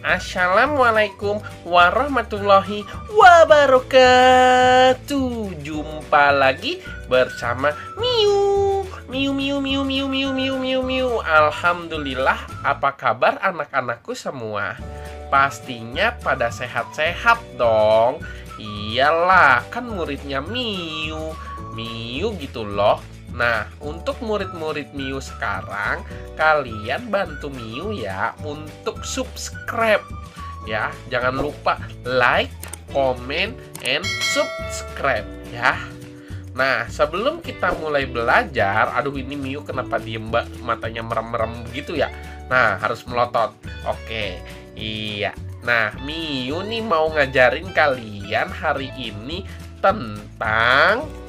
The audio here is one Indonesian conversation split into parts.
Assalamualaikum warahmatullahi wabarakatuh. Jumpa lagi bersama Miu. Miu Miu Miu Miu Miu Miu Miu Miu. Alhamdulillah, apa kabar anak-anakku semua? Pastinya pada sehat-sehat dong. Iyalah, kan muridnya Miu. Miu gitu loh. Nah, untuk murid-murid Miu sekarang, kalian bantu Miu ya untuk subscribe. Ya, jangan lupa like, comment, and subscribe ya. Nah, sebelum kita mulai belajar, aduh ini Miu kenapa diem matanya merem-merem begitu ya? Nah, harus melotot. Oke, iya. Nah, Miu nih mau ngajarin kalian hari ini tentang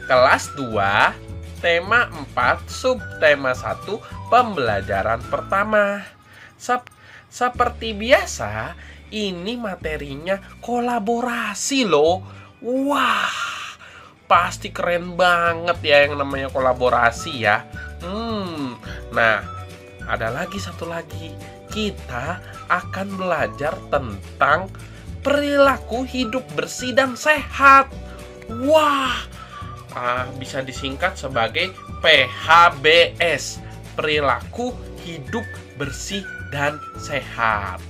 kelas 2, tema 4, subtema 1, pembelajaran pertama. Seperti biasa, ini materinya kolaborasi loh. Wah, pasti keren banget ya yang namanya kolaborasi ya. Nah, ada lagi satu lagi. Kita akan belajar tentang perilaku hidup bersih dan sehat. Wah, bisa disingkat sebagai PHBS, perilaku hidup bersih dan sehat.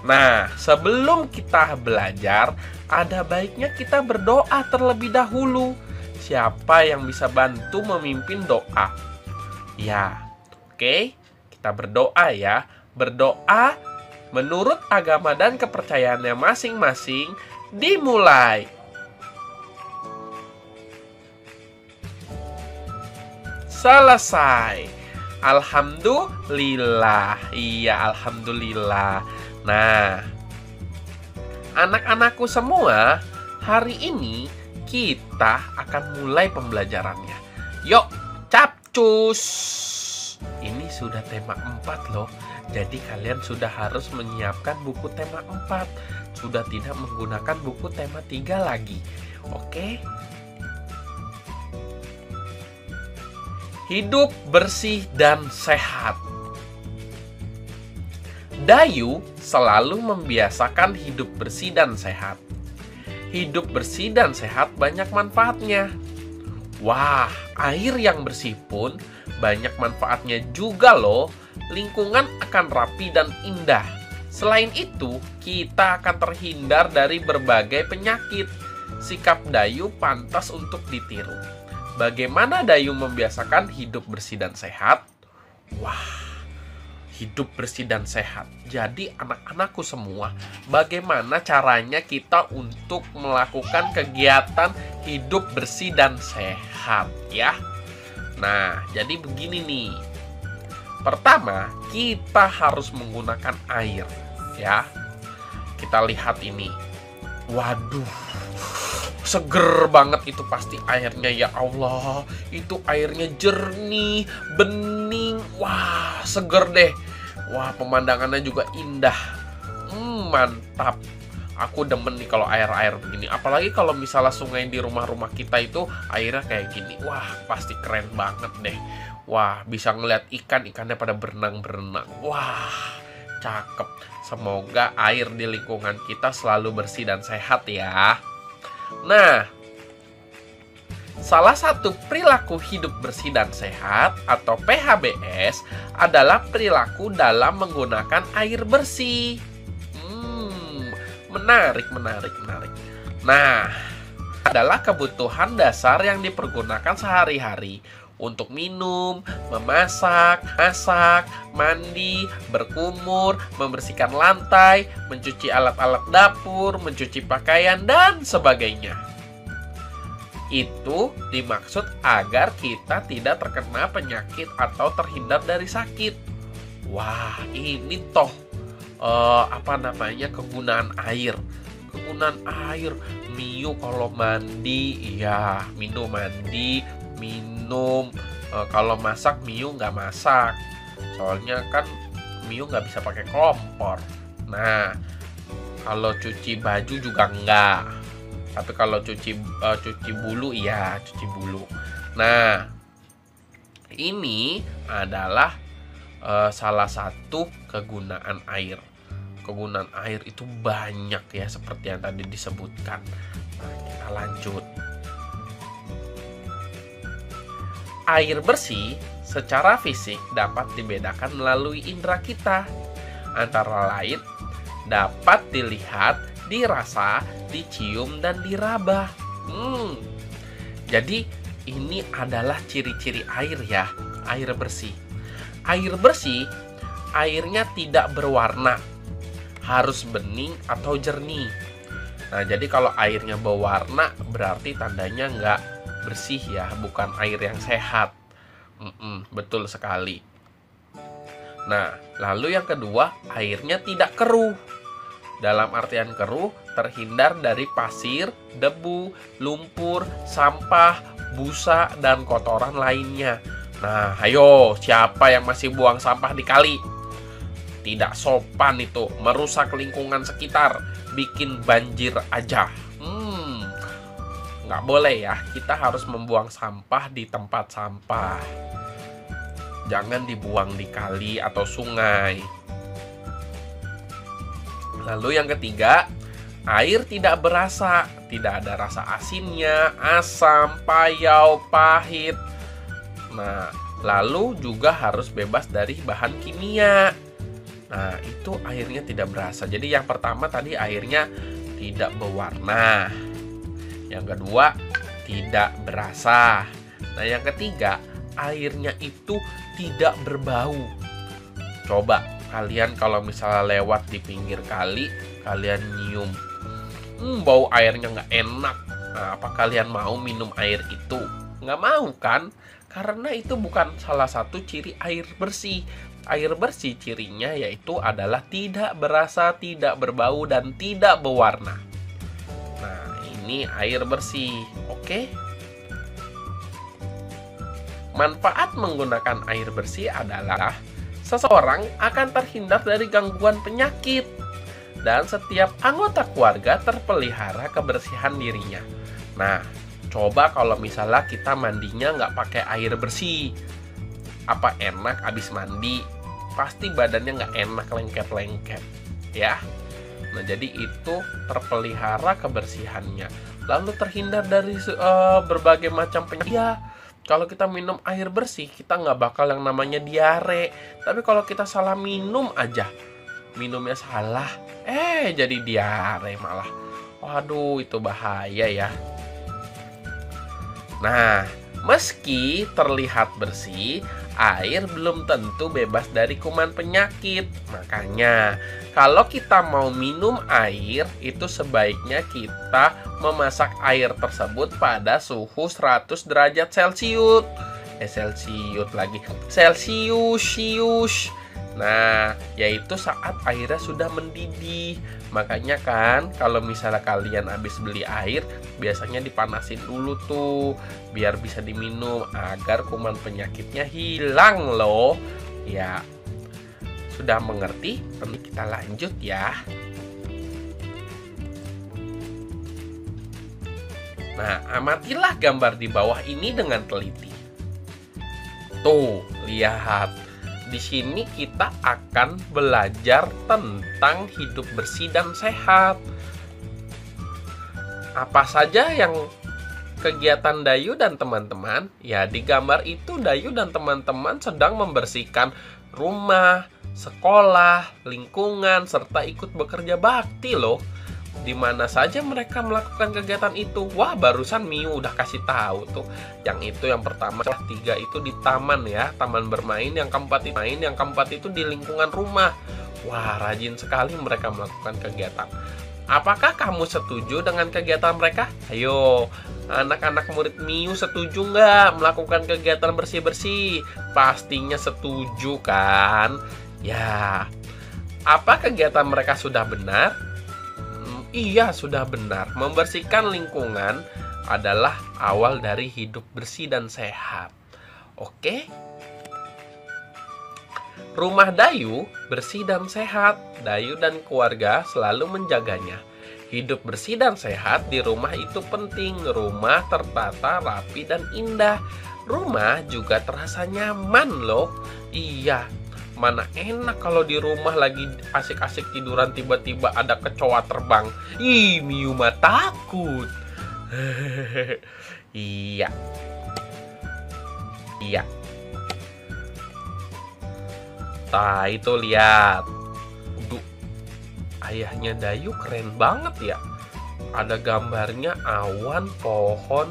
Nah, sebelum kita belajar, ada baiknya kita berdoa terlebih dahulu. Siapa yang bisa bantu memimpin doa? Ya, oke, kita berdoa ya. Berdoa menurut agama dan kepercayaannya masing-masing. Dimulai. Selesai. Alhamdulillah. Iya, alhamdulillah. Nah, anak-anakku semua, hari ini kita akan mulai pembelajarannya. Yuk, capcus. Ini sudah tema 4 loh. Jadi kalian sudah harus menyiapkan buku tema 4. Sudah tidak menggunakan buku tema 3 lagi. Oke? Hidup bersih dan sehat. Dayu selalu membiasakan hidup bersih dan sehat. Hidup bersih dan sehat banyak manfaatnya. Wah, air yang bersih pun banyak manfaatnya juga loh. Lingkungan akan rapi dan indah. Selain itu, kita akan terhindar dari berbagai penyakit. Sikap Dayu pantas untuk ditiru. Bagaimana Dayu membiasakan hidup bersih dan sehat? Wah, hidup bersih dan sehat. Jadi anak-anakku semua, bagaimana caranya kita untuk melakukan kegiatan hidup bersih dan sehat ya? Nah, jadi begini nih. Pertama, kita harus menggunakan air ya. Kita lihat ini. Waduh, seger banget itu pasti airnya ya Allah. Itu airnya jernih, bening. Wah, seger deh. Wah, pemandangannya juga indah. Mantap. Aku demen nih kalau air-air begini. Apalagi kalau misalnya sungai di rumah-rumah kita itu airnya kayak gini. Wah, pasti keren banget deh. Wah, bisa ngeliat ikan-ikannya pada berenang-berenang. Wah, cakep. Semoga air di lingkungan kita selalu bersih dan sehat ya. Nah, salah satu perilaku hidup bersih dan sehat atau PHBS adalah perilaku dalam menggunakan air bersih. Menarik. Nah, adalah kebutuhan dasar yang dipergunakan sehari-hari untuk minum, memasak, mandi, berkumur, membersihkan lantai, mencuci alat-alat dapur, mencuci pakaian, dan sebagainya. Itu dimaksud agar kita tidak terkena penyakit atau terhindar dari sakit. Wah, ini toh kegunaan air. Kegunaan air, Miu kalau mandi, ya minum mandi, minum. Kalau masak, Miu nggak masak. Soalnya kan Miu nggak bisa pakai kompor. Nah, kalau cuci baju juga nggak. Tapi kalau cuci bulu, iya cuci bulu. Nah, ini adalah salah satu kegunaan air. Kegunaan air itu banyak ya, seperti yang tadi disebutkan. Nah, kita lanjut. Air bersih secara fisik dapat dibedakan melalui indera kita. Antara lain, dapat dilihat, dirasa, dicium, dan diraba. Jadi ini adalah ciri-ciri air ya, air bersih. Air bersih, airnya tidak berwarna, harus bening atau jernih. Nah, jadi kalau airnya berwarna, berarti tandanya nggak bersih ya, bukan air yang sehat. Betul sekali. Nah, lalu yang kedua, airnya tidak keruh. Dalam artian keruh, terhindar dari pasir, debu, lumpur, sampah, busa, dan kotoran lainnya. Nah, ayo, siapa yang masih buang sampah di kali? Tidak sopan itu, merusak lingkungan sekitar, bikin banjir aja. Nggak boleh ya, kita harus membuang sampah di tempat sampah. Jangan dibuang di kali atau sungai. Lalu yang ketiga, air tidak berasa, tidak ada rasa asinnya, asam, payau, pahit. Nah, lalu juga harus bebas dari bahan kimia. Nah, itu airnya tidak berasa. Jadi yang pertama tadi airnya tidak berwarna. Yang kedua, tidak berasa. Nah, yang ketiga, airnya itu tidak berbau. Coba kalian kalau misalnya lewat di pinggir kali, kalian nyium, bau airnya nggak enak. Nah, apa kalian mau minum air itu? Nggak mau kan? Karena itu bukan salah satu ciri air bersih. Air bersih cirinya yaitu adalah tidak berasa, tidak berbau, dan tidak berwarna. Nah, ini air bersih, oke? Manfaat menggunakan air bersih adalah seseorang akan terhindar dari gangguan penyakit dan setiap anggota keluarga terpelihara kebersihan dirinya. Nah, coba kalau misalnya kita mandinya nggak pakai air bersih, apa enak abis mandi? Pasti badannya nggak enak, lengket-lengket, ya. Nah, jadi itu terpelihara kebersihannya. Lalu terhindar dari berbagai macam penyakit. Ya, kalau kita minum air bersih, kita nggak bakal yang namanya diare. Tapi kalau kita salah minum aja, minumnya salah, jadi diare malah. Waduh, itu bahaya ya. Nah, meski terlihat bersih, air belum tentu bebas dari kuman penyakit. Makanya, kalau kita mau minum air, itu sebaiknya kita memasak air tersebut pada suhu 100 derajat Celcius. Celcius. Nah, yaitu saat airnya sudah mendidih. Makanya kan, kalau misalnya kalian habis beli air, biasanya dipanasin dulu tuh, biar bisa diminum, agar kuman penyakitnya hilang loh. Ya, sudah mengerti? Kita lanjut ya. Nah, amatilah gambar di bawah ini dengan teliti. Tuh, lihat. Di sini kita akan belajar tentang hidup bersih dan sehat. Apa saja yang kegiatan Dayu dan teman-teman? Ya, di gambar itu Dayu dan teman-teman sedang membersihkan rumah, sekolah, lingkungan, serta ikut bekerja bakti loh. Di mana saja mereka melakukan kegiatan itu? Wah, barusan Miu udah kasih tahu tuh. Yang itu yang pertama, 3 itu di taman ya, taman bermain. Yang keempat itu di lingkungan rumah. Wah, rajin sekali mereka melakukan kegiatan. Apakah kamu setuju dengan kegiatan mereka? Ayo, anak-anak murid Miu setuju nggak melakukan kegiatan bersih-bersih? Pastinya setuju kan? Ya, apa kegiatan mereka sudah benar? Iya, sudah benar. Membersihkan lingkungan adalah awal dari hidup bersih dan sehat. Oke? Rumah Dayu bersih dan sehat. Dayu dan keluarga selalu menjaganya. Hidup bersih dan sehat di rumah itu penting. Rumah tertata, rapi, dan indah. Rumah juga terasa nyaman loh. Iya, Mana enak kalau di rumah lagi asik-asik tiduran tiba-tiba ada kecoa terbang. Ih, Miu mah takut. Iya. Iya. Nah, itu lihat. Duh, ayahnya Dayu keren banget ya. Ada gambarnya awan, pohon.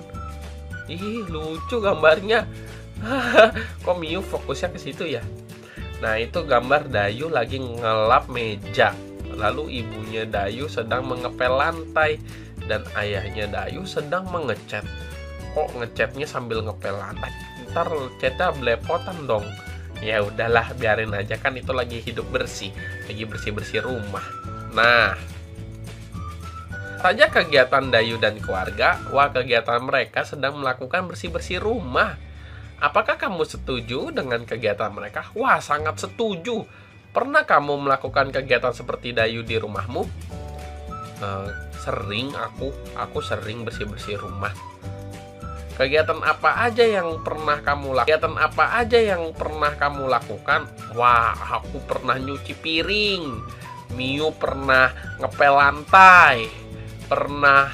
Ih, lucu gambarnya. Kok Miu fokusnya ke situ ya? Nah, itu gambar Dayu lagi ngelap meja. Lalu ibunya Dayu sedang mengepel lantai dan ayahnya Dayu sedang mengecat. Kok ngecatnya sambil ngepel lantai? Ntar catnya belepotan dong. Ya udahlah, biarin aja, kan itu lagi hidup bersih, lagi bersih-bersih rumah. Nah, saja kegiatan Dayu dan keluarga, kegiatan mereka sedang melakukan bersih-bersih rumah. Apakah kamu setuju dengan kegiatan mereka? Wah, sangat setuju. Pernah kamu melakukan kegiatan seperti Dayu di rumahmu? Sering, aku sering bersih-bersih rumah. Kegiatan apa aja yang pernah kamu lakukan? Wah, aku pernah nyuci piring. Miu pernah ngepel lantai. Pernah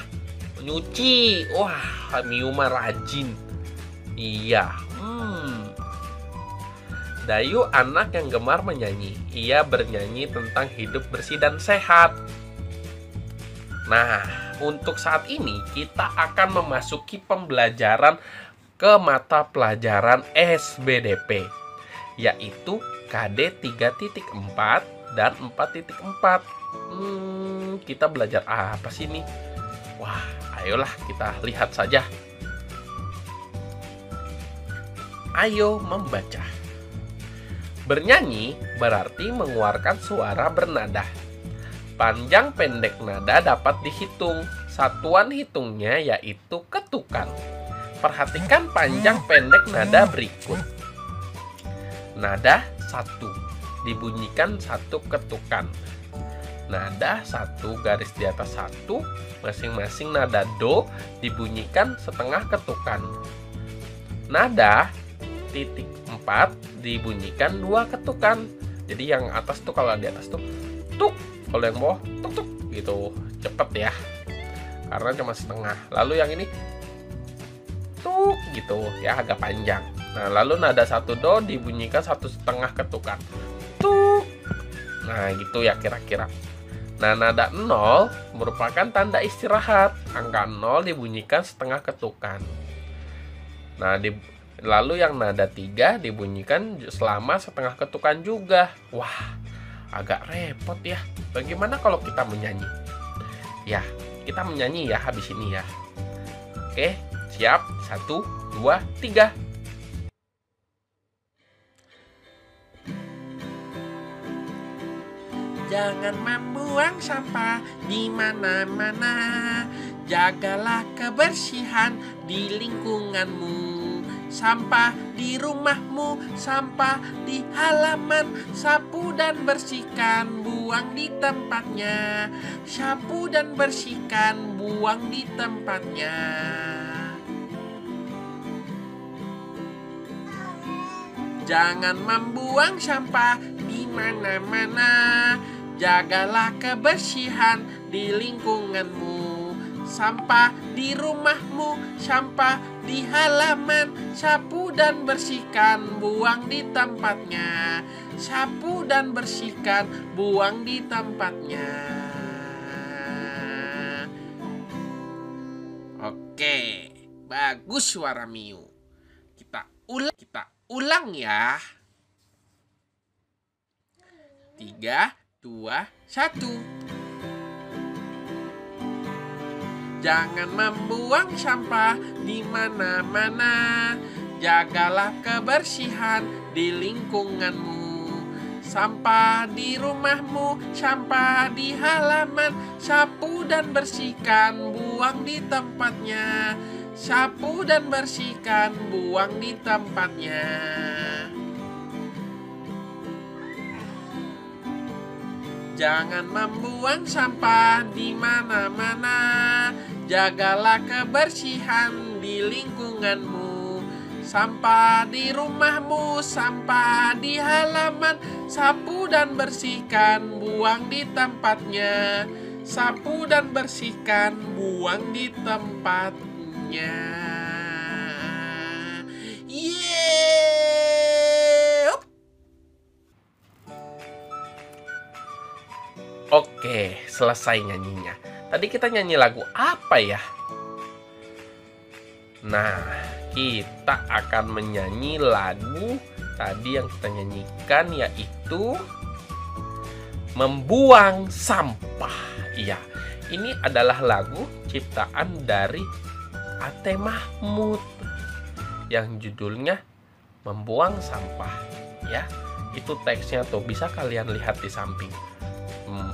nyuci. Wah, Miu mah rajin. Iya. Dayu anak yang gemar menyanyi. Ia bernyanyi tentang hidup bersih dan sehat. Nah, untuk saat ini kita akan memasuki pembelajaran ke mata pelajaran SBDP, yaitu KD 3.4 dan 4.4. Kita belajar apa sih ini? Wah, ayolah kita lihat saja. Ayo membaca. Bernyanyi berarti mengeluarkan suara bernada. Panjang pendek nada dapat dihitung. Satuan hitungnya yaitu ketukan. Perhatikan panjang pendek nada berikut. Nada 1 dibunyikan 1 ketukan. Nada 1 garis di atas 1, masing-masing nada do dibunyikan setengah ketukan. Nada titik 4 dibunyikan 2 ketukan. Jadi yang atas tuh, kalau di atas tuh tuk, kalau yang bawah tuk tuk gitu. Cepet ya, karena cuma setengah. Lalu yang ini tuk gitu ya, agak panjang. Nah, lalu nada 1 do dibunyikan 1,5 ketukan. Tuk. Nah, gitu ya kira-kira. Nah, nada 0 merupakan tanda istirahat. Angka 0 dibunyikan setengah ketukan. Nah, lalu yang nada 3 dibunyikan selama setengah ketukan juga. Wah, agak repot ya. Bagaimana kalau kita menyanyi? Ya, kita menyanyi ya habis ini ya. Oke, siap? 1, 2, 3. Jangan membuang sampah di mana-mana. Jagalah kebersihan di lingkunganmu. Sampah di rumahmu, sampah di halaman. Sapu dan bersihkan, buang di tempatnya. Sapu dan bersihkan, buang di tempatnya. Jangan membuang sampah di mana-mana. Jagalah kebersihan di lingkunganmu. Sampah di rumahmu, sampah di halaman. Sapu dan bersihkan, buang di tempatnya. Sapu dan bersihkan, buang di tempatnya. Oke, bagus suara Miu. Kita ulang ya. 3, 2, 1. Jangan membuang sampah di mana-mana. Jagalah kebersihan di lingkunganmu. Sampah di rumahmu, sampah di halaman. Sapu dan bersihkan, buang di tempatnya. Sapu dan bersihkan, buang di tempatnya. Jangan membuang sampah di mana-mana. Jagalah kebersihan di lingkunganmu. Sampah di rumahmu, sampah di halaman, sapu dan bersihkan, buang di tempatnya. Sapu dan bersihkan, buang di tempatnya. Yeay! Oke, selesai nyanyinya. Tadi kita nyanyi lagu apa ya? Nah, kita akan menyanyi lagu tadi yang kita nyanyikan, yaitu Membuang Sampah. Iya, ini adalah lagu ciptaan dari Ate Mahmud yang judulnya Membuang Sampah. Ya, itu teksnya tuh, bisa kalian lihat di samping.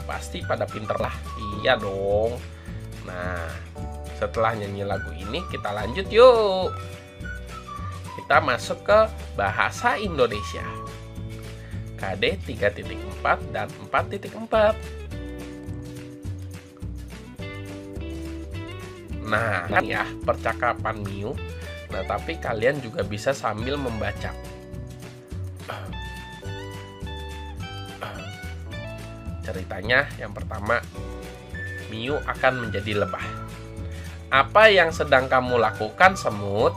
Pasti pada pinter lah. Iya dong. Nah, setelah nyanyi lagu ini, kita lanjut yuk. Kita masuk ke bahasa Indonesia. KD 3.4 dan 4.4. Nah, ini ya percakapan Miu. Nah, tapi kalian juga bisa sambil membaca. Ceritanya yang pertama, Miu akan menjadi lebah. Apa yang sedang kamu lakukan, Semut?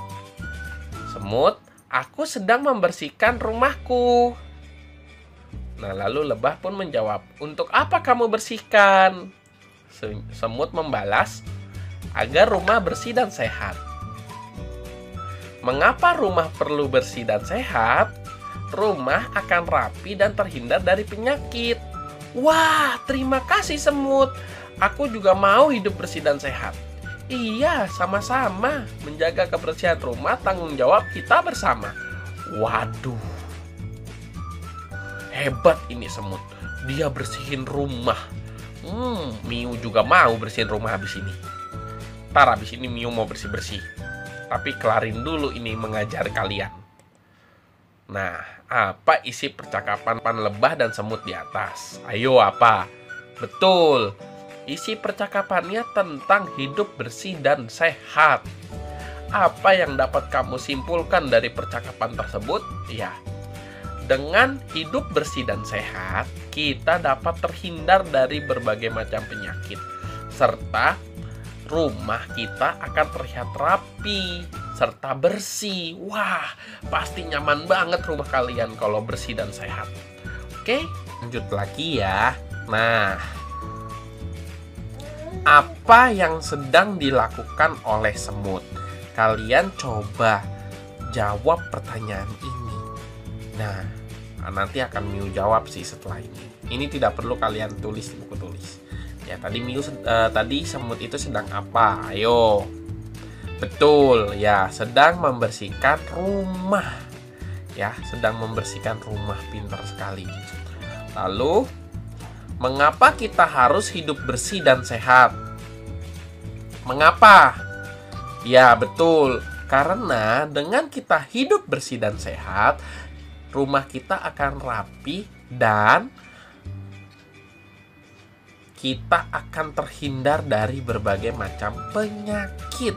Semut, aku sedang membersihkan rumahku. Nah, lalu lebah pun menjawab, untuk apa kamu bersihkan? Semut membalas, agar rumah bersih dan sehat. Mengapa rumah perlu bersih dan sehat? Rumah akan rapi dan terhindar dari penyakit. Wah, terima kasih Semut. Aku juga mau hidup bersih dan sehat. Iya, sama-sama. Menjaga kebersihan rumah tanggung jawab kita bersama. Waduh. Hebat ini Semut. Dia bersihin rumah. Miu juga mau bersihin rumah habis ini. Ntar habis ini Miu mau bersih-bersih. Tapi kelarin dulu ini mengajar kalian. Nah, apa isi percakapan lebah dan semut di atas? Ayo, apa? Betul. Isi percakapannya tentang hidup bersih dan sehat. Apa yang dapat kamu simpulkan dari percakapan tersebut? Ya, dengan hidup bersih dan sehat, kita dapat terhindar dari berbagai macam penyakit. Serta rumah kita akan terlihat rapi, serta bersih. Wah, pasti nyaman banget rumah kalian kalau bersih dan sehat. Oke, lanjut lagi ya. Nah, apa yang sedang dilakukan oleh semut? Kalian coba jawab pertanyaan ini. Nah, nanti akan Miu jawab sih setelah ini. Ini tidak perlu kalian tulis di buku tulis. Ya, tadi semut itu sedang apa? Ayo. Betul, ya, sedang membersihkan rumah. Ya, sedang membersihkan rumah, pintar sekali. Lalu, mengapa kita harus hidup bersih dan sehat? Mengapa? Ya, betul. Karena dengan kita hidup bersih dan sehat, rumah kita akan rapi dan kita akan terhindar dari berbagai macam penyakit.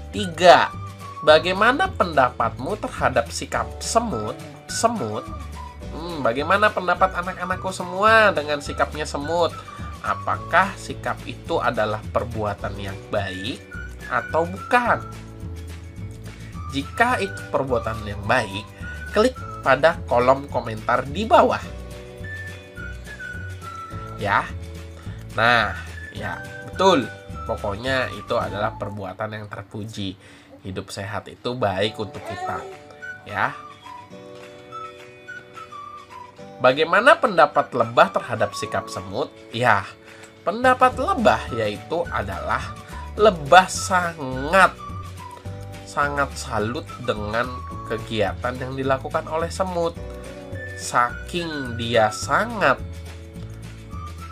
3. Bagaimana pendapatmu terhadap sikap semut? Bagaimana pendapat anak-anakku semua dengan sikapnya semut? Apakah sikap itu adalah perbuatan yang baik atau bukan? Jika itu perbuatan yang baik, klik pada kolom komentar di bawah. Ya. Nah, ya, betul. Pokoknya itu adalah perbuatan yang terpuji. Hidup sehat itu baik untuk kita. Ya. Bagaimana pendapat lebah terhadap sikap semut? Ya, pendapat lebah yaitu adalah lebah sangat salut dengan kegiatan yang dilakukan oleh semut. Saking dia sangat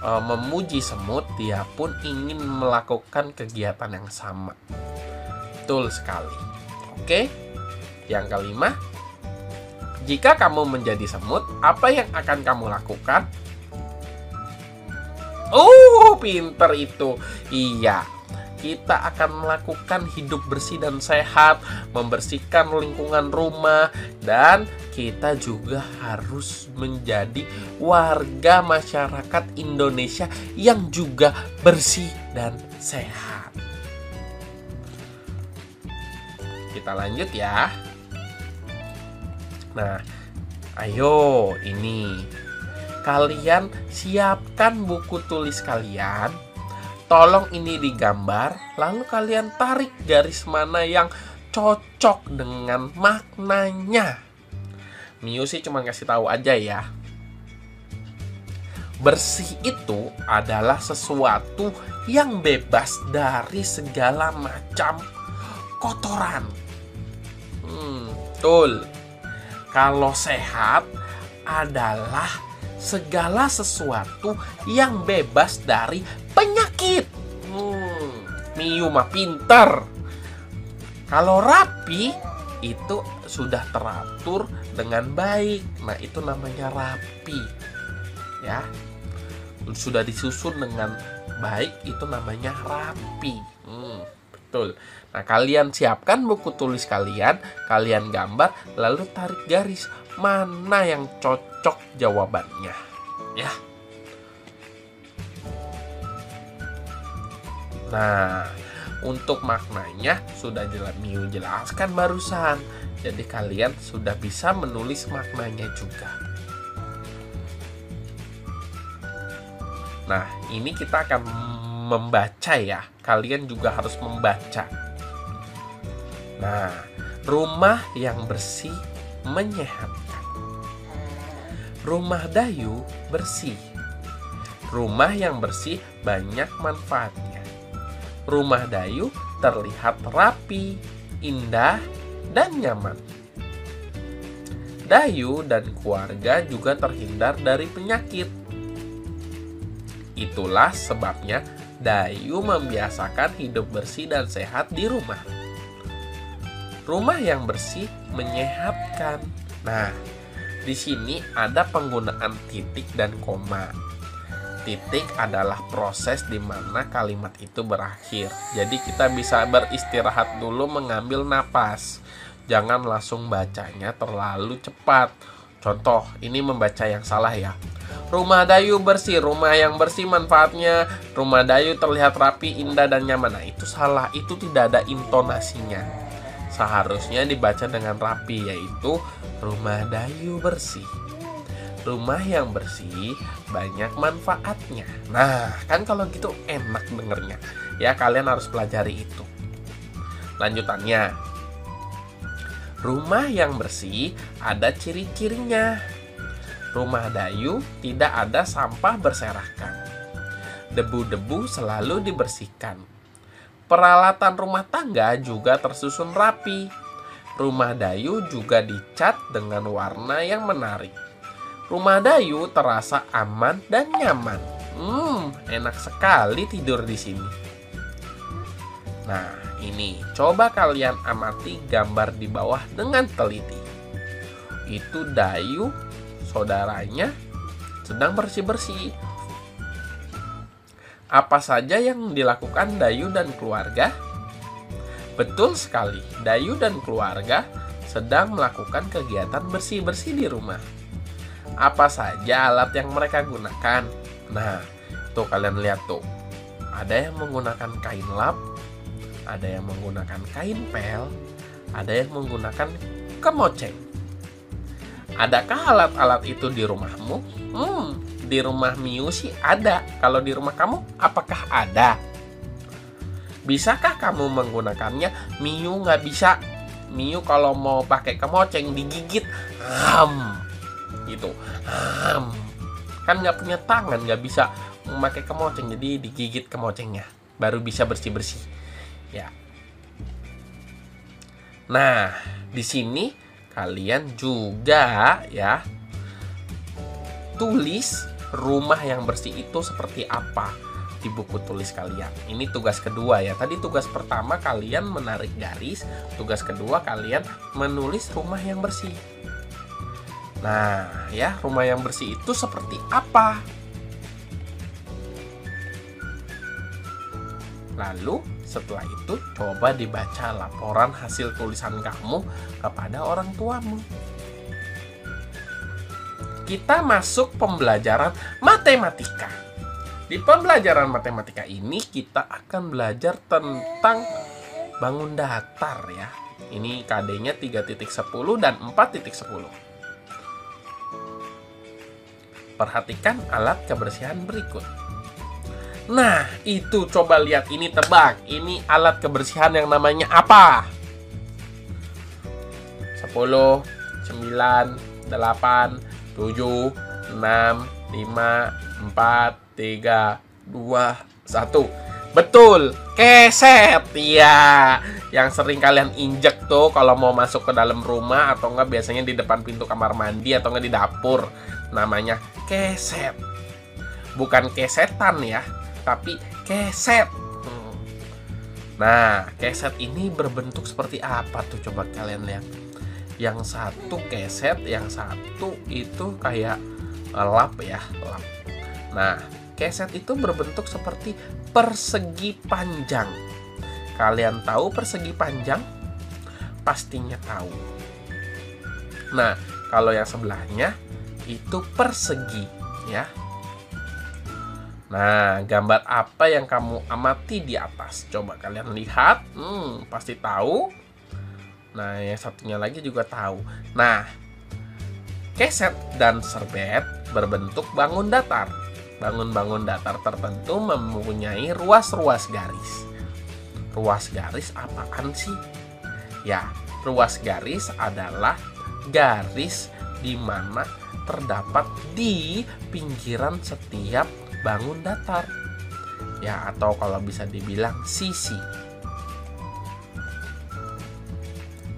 memuji semut, dia pun ingin melakukan kegiatan yang sama. Betul sekali. Oke, yang kelima, jika kamu menjadi semut, apa yang akan kamu lakukan? Pinter itu. Iya, kita akan melakukan hidup bersih dan sehat, membersihkan lingkungan rumah, dan kita juga harus menjadi warga masyarakat Indonesia yang juga bersih dan sehat. Kita lanjut ya. Nah, ayo ini. Kalian siapkan buku tulis kalian. Tolong ini digambar, lalu kalian tarik garis mana yang cocok dengan maknanya. Miu sih cuma kasih tahu aja ya. Bersih itu adalah sesuatu yang bebas dari segala macam kotoran. Betul. Kalau sehat adalah segala sesuatu yang bebas dari penyakit. Miu mah pinter. Kalau rapi itu sudah teratur dengan baik. Nah, itu namanya rapi. Ya. Sudah disusun dengan baik, itu namanya rapi. Betul. Nah, kalian siapkan buku tulis kalian gambar, lalu tarik garis mana yang cocok jawabannya. Ya. Nah, untuk maknanya sudah Miu jelaskan barusan. Jadi kalian sudah bisa menulis maknanya juga. Nah, ini kita akan membaca ya. Kalian juga harus membaca. Nah, rumah yang bersih menyehatkan. Rumah Dayu bersih. Rumah yang bersih banyak manfaatnya. Rumah Dayu terlihat rapi, indah, dan nyaman. Dayu dan keluarga juga terhindar dari penyakit. Itulah sebabnya Dayu membiasakan hidup bersih dan sehat di rumah. Rumah yang bersih menyehatkan. Nah, di sini ada penggunaan titik dan koma. Titik adalah proses di mana kalimat itu berakhir. Jadi kita bisa beristirahat dulu, mengambil napas. Jangan langsung bacanya terlalu cepat. Contoh, ini membaca yang salah ya. Rumah Dayu bersih, rumah yang bersih manfaatnya. Rumah Dayu terlihat rapi, indah, dan nyaman. Nah, itu salah, itu tidak ada intonasinya. Seharusnya dibaca dengan rapi, yaitu rumah Dayu bersih. Rumah yang bersih banyak manfaatnya. Nah, kan kalau gitu enak dengernya. Ya, kalian harus pelajari itu. Lanjutannya. Rumah yang bersih ada ciri-cirinya. Rumah Dayu tidak ada sampah berserakan. Debu-debu selalu dibersihkan. Peralatan rumah tangga juga tersusun rapi. Rumah Dayu juga dicat dengan warna yang menarik. Rumah Dayu terasa aman dan nyaman. Enak sekali tidur di sini. Nah, ini coba kalian amati gambar di bawah dengan teliti. Itu Dayu, saudaranya, sedang bersih-bersih. Apa saja yang dilakukan Dayu dan keluarga? Betul sekali, Dayu dan keluarga sedang melakukan kegiatan bersih-bersih di rumah. Apa saja alat yang mereka gunakan? Nah, tuh kalian lihat tuh. Ada yang menggunakan kain lap, ada yang menggunakan kain pel, ada yang menggunakan kemoceng. Adakah alat-alat itu di rumahmu? Di rumah Miu sih ada. Kalau di rumah kamu, apakah ada? Bisakah kamu menggunakannya? Miu nggak bisa. Miu kalau mau pakai kemoceng digigit, gitu. Kan nggak punya tangan, nggak bisa memakai kemoceng, jadi digigit kemocengnya, baru bisa bersih-bersih. Ya. Nah, di sini kalian juga ya tulis rumah yang bersih itu seperti apa di buku tulis kalian. Ini tugas kedua ya. Tadi tugas pertama kalian menarik garis, tugas kedua kalian menulis rumah yang bersih. Nah, ya, rumah yang bersih itu seperti apa? Lalu Setelah itu, coba dibaca laporan hasil tulisan kamu kepada orang tuamu. Kita masuk pembelajaran matematika. Di pembelajaran matematika ini kita akan belajar tentang bangun datar ya. Ini KD-nya 3.10 dan 4.10. Perhatikan alat kebersihan berikut. Nah, itu coba lihat, ini tebak. Ini alat kebersihan yang namanya apa? 10, 9, 8, 7, 6, 5, 4, 3, 2, 1. Betul, keset. Ya, yang sering kalian injek tuh kalau mau masuk ke dalam rumah, atau enggak biasanya di depan pintu kamar mandi, atau enggak di dapur. Namanya keset. Bukan kesetan ya, tapi keset. Nah, keset ini berbentuk seperti apa tuh? Coba kalian lihat. Yang satu keset, yang satu itu kayak lap ya, lap. Nah, keset itu berbentuk seperti persegi panjang. Kalian tahu persegi panjang? Pastinya tahu. Nah, kalau yang sebelahnya itu persegi ya. Nah, gambar apa yang kamu amati di atas? Coba kalian lihat. Pasti tahu. Nah, yang satunya lagi juga tahu. Nah, keset dan serbet berbentuk bangun datar. Bangun-bangun datar tertentu mempunyai ruas-ruas garis. Ruas garis apaan sih? Ya, ruas garis adalah garis di mana terdapat di pinggiran setiap bangun datar. Ya, atau kalau bisa dibilang sisi.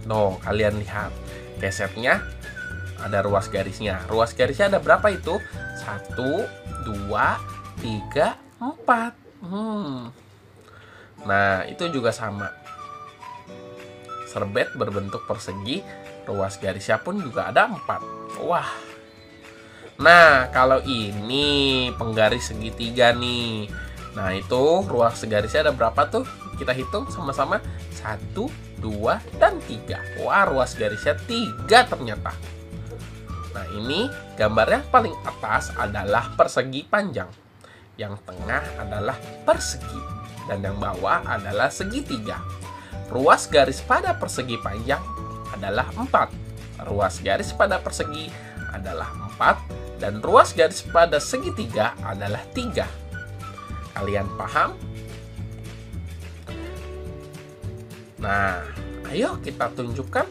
No, kalian lihat. Kesetnya ada ruas garisnya. Ruas garisnya ada berapa itu? 1, 2, 3, 4. Nah, itu juga sama. Serbet berbentuk persegi, ruas garisnya pun juga ada 4. Wah. Nah, kalau ini penggaris segitiga nih. Nah, itu ruas garisnya ada berapa tuh? Kita hitung sama-sama. 1, 2, dan 3. Wah, ruas garisnya 3 ternyata. Nah, ini gambarnya paling atas adalah persegi panjang. Yang tengah adalah persegi. Dan yang bawah adalah segitiga. Ruas garis pada persegi panjang adalah 4. Ruas garis pada persegi adalah 4. Dan ruas garis pada segitiga adalah 3. Kalian paham? Nah, ayo kita tunjukkan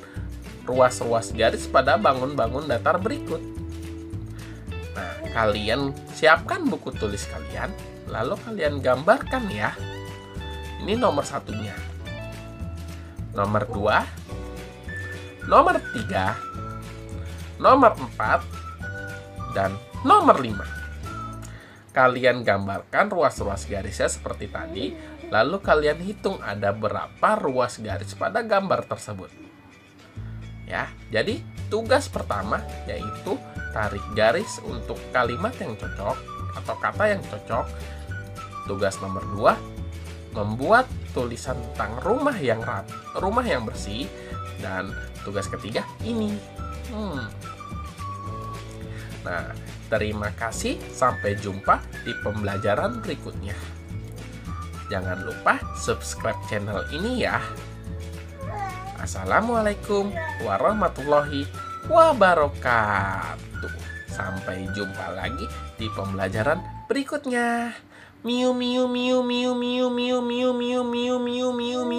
ruas-ruas garis pada bangun-bangun datar berikut. Nah, kalian siapkan buku tulis kalian, lalu kalian gambarkan ya. Ini nomor 1-nya. Nomor 2, nomor 3, nomor 4, dan nomor 5. Kalian gambarkan ruas-ruas garisnya seperti tadi, lalu kalian hitung ada berapa ruas garis pada gambar tersebut. Ya, jadi tugas pertama yaitu tarik garis untuk kalimat yang cocok atau kata yang cocok. Tugas nomor 2, membuat tulisan tentang rumah yang bersih. Dan tugas ketiga ini. Nah, terima kasih. Sampai jumpa di pembelajaran berikutnya. Jangan lupa subscribe channel ini ya. Assalamualaikum warahmatullahi wabarakatuh. Sampai jumpa lagi di pembelajaran berikutnya. Miu miu miu miu miu miu miu miu miu miu miu miu.